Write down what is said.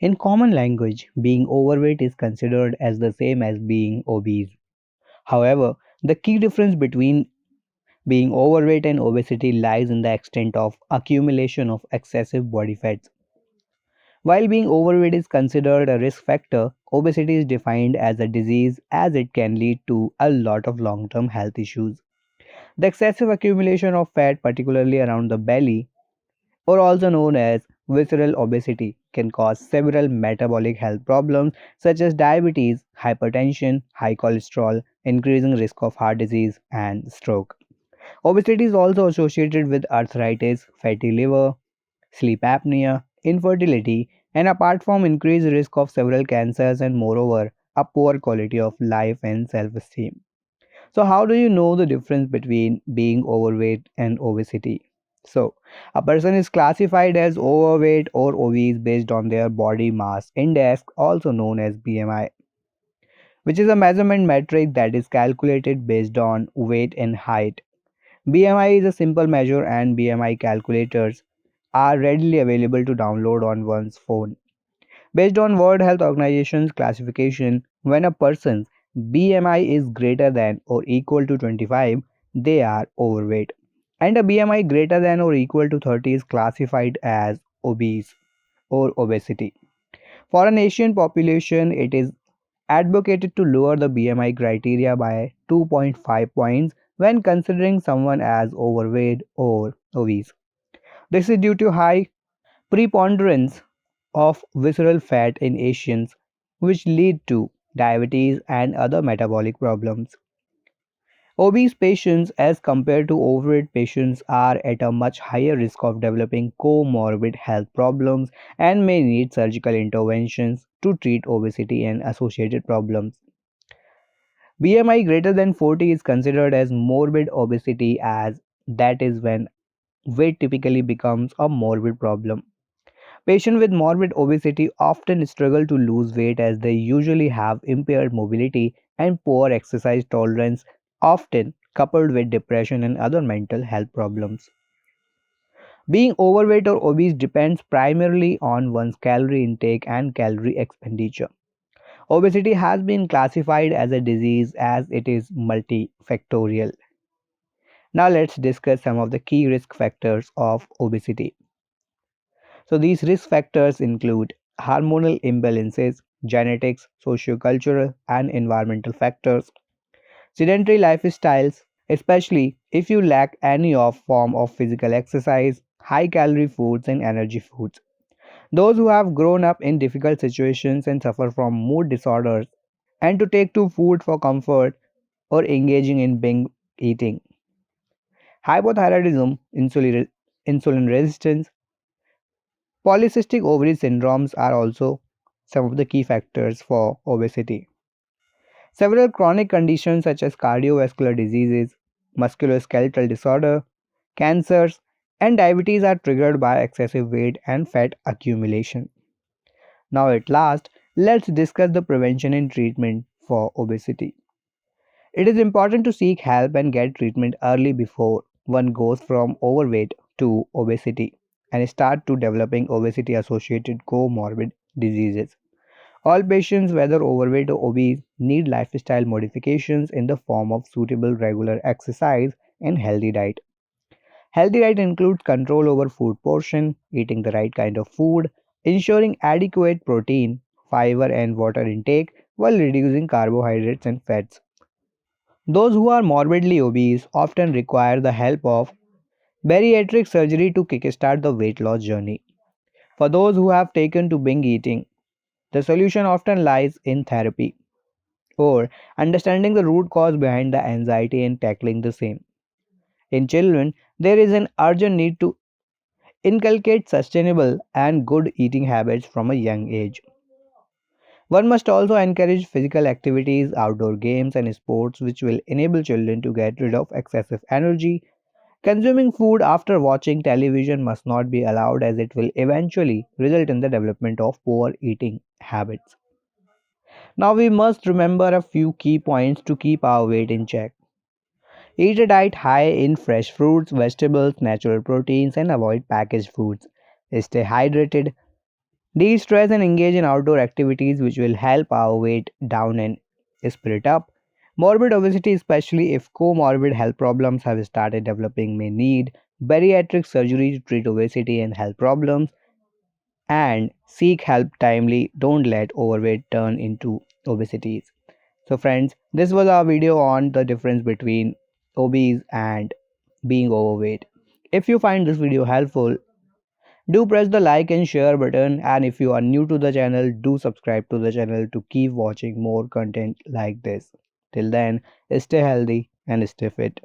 In common language, being overweight is considered as the same as being obese. However, the key difference between being overweight and obesity lies in the extent of accumulation of excessive body fats. While being overweight is considered a risk factor, obesity is defined as a disease as it can lead to a lot of long term health issues. The excessive accumulation of fat, particularly around the belly, or also known as visceral obesity, can cause several metabolic health problems such as diabetes, hypertension, high cholesterol, increasing risk of heart disease, and stroke. Obesity is also associated with arthritis, fatty liver, sleep apnea, infertility, and apart from increased risk of several cancers and moreover, a poor quality of life and self-esteem. So how do you know the difference between being overweight and obesity? So, a person is classified as overweight or obese based on their body mass index, also known as BMI, which is a measurement metric that is calculated based on weight and height. BMI is a simple measure, and BMI calculators are readily available to download on one's phone. Based on World Health Organization's classification, when a person's BMI is greater than or equal to 25, they are overweight. And a BMI greater than or equal to 30 is classified as obese or obesity. For an Asian population, it is advocated to lower the BMI criteria by 2.5 points when considering someone as overweight or obese. This is due to high preponderance of visceral fat in Asians, which lead to diabetes and other metabolic problems. Obese patients, as compared to overweight patients, are at a much higher risk of developing comorbid health problems and may need surgical interventions to treat obesity and associated problems. BMI greater than 40 is considered as morbid obesity, as that is when weight typically becomes a morbid problem. Patients with morbid obesity often struggle to lose weight as they usually have impaired mobility and poor exercise tolerance, often coupled with depression and other mental health problems. Being overweight or obese depends primarily on one's calorie intake and calorie expenditure. Obesity has been classified as a disease as it is multifactorial. Now let's discuss some of the key risk factors of obesity. So these risk factors include hormonal imbalances, genetics, sociocultural, and environmental factors, sedentary lifestyles, especially if you lack any of form of physical exercise, high calorie foods and energy foods. Those who have grown up in difficult situations and suffer from mood disorders and to take to food for comfort or engaging in binge eating. Hypothyroidism, insulin resistance, polycystic ovary syndromes are also some of the key factors for obesity. Several chronic conditions such as cardiovascular diseases, musculoskeletal disorder, cancers, and diabetes are triggered by excessive weight and fat accumulation. Now, at last, let's discuss the prevention and treatment for obesity. It is important to seek help and get treatment early before one goes from overweight to obesity and start to developing obesity associated comorbid diseases. All patients, whether overweight or obese, need lifestyle modifications in the form of suitable regular exercise and healthy diet. Healthy diet includes control over food portion, eating the right kind of food, ensuring adequate protein, fiber, and water intake while reducing carbohydrates and fats. Those who are morbidly obese often require the help of bariatric surgery to kickstart the weight loss journey. For those who have taken to binge eating, the solution often lies in therapy or understanding the root cause behind the anxiety and tackling the same. In children, there is an urgent need to inculcate sustainable and good eating habits from a young age. One must also encourage physical activities, outdoor games, and sports which will enable children to get rid of excessive energy. Consuming food after watching television must not be allowed as it will eventually result in the development of poor eating habits. Now we must remember a few key points to keep our weight in check. Eat a diet high in fresh fruits, vegetables, natural proteins, and avoid packaged foods. Stay hydrated. De-stress and engage in outdoor activities which will help our weight down and spirit up. Morbid obesity, especially if comorbid health problems have started developing, may need bariatric surgery to treat obesity and health problems, and seek help timely. Don't let overweight turn into obesity. So friends, this was our video on the difference between obese and being overweight. If you find this video helpful, do press the like and share button, and if you are new to the channel, do subscribe to the channel to keep watching more content like this. Till then, stay healthy and stay fit.